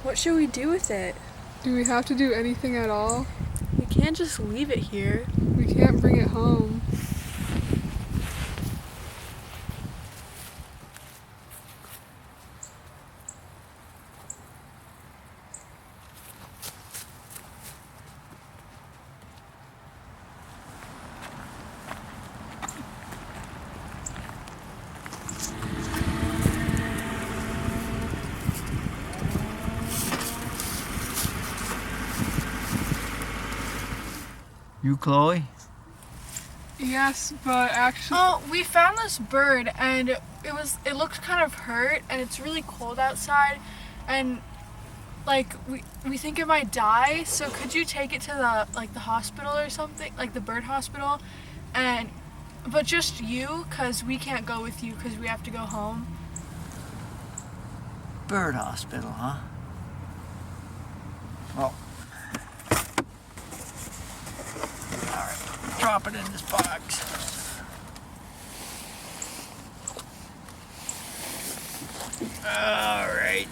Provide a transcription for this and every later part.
What should we do with it? Do we have to do anything at all? We can't just leave it here. We can't bring it home. You, Chloe? Yes, but actually... Oh, we found this bird and it looked kind of hurt and it's really cold outside and like we think it might die, so could you take it to the hospital or something, like the bird hospital, but just you, cuz we can't go with you cuz we have to go home. Bird hospital, huh? Well, alright, drop it in this box. Alright.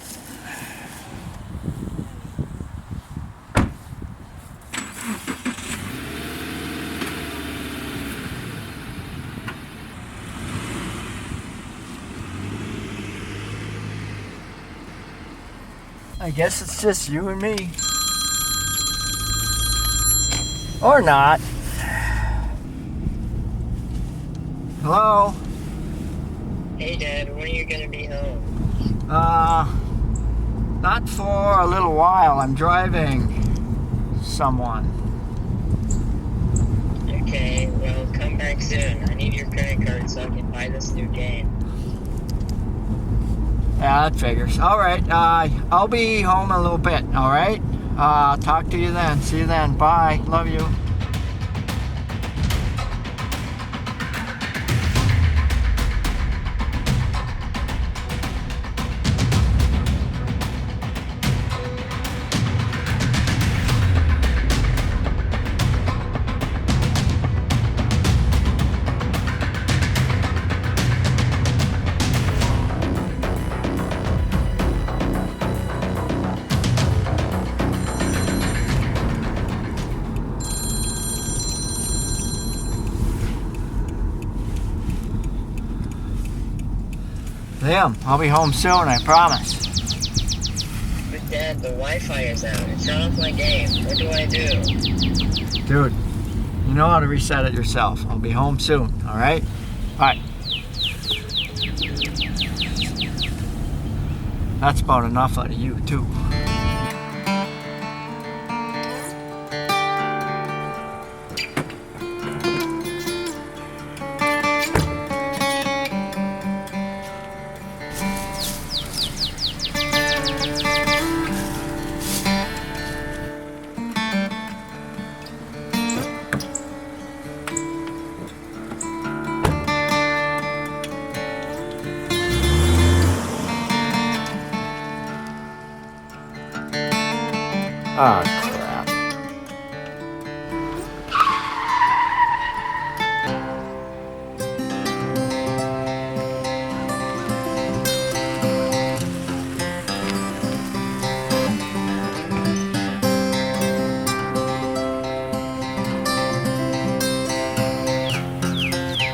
I guess it's just you and me. Or not. Hello? Hey Dad, when are you gonna be home? Not for a little while. I'm driving someone. Okay, well come back soon. I need your credit card so I can buy this new game. Yeah, that figures. Alright, I'll be home in a little bit, alright? Talk to you then. See you then. Bye. Love you. Liam, I'll be home soon, I promise. But Dad, the Wi-Fi is out. It shut off my game. What do I do? Dude, you know how to reset it yourself. I'll be home soon, alright? Bye. That's about enough out of you, too. Ah, crap.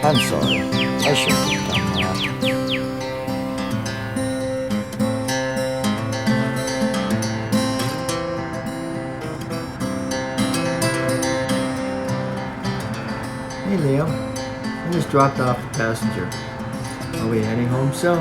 I'm sorry. I shouldn't have done that. Hey Liam, I just dropped off the passenger. I'll be heading home soon.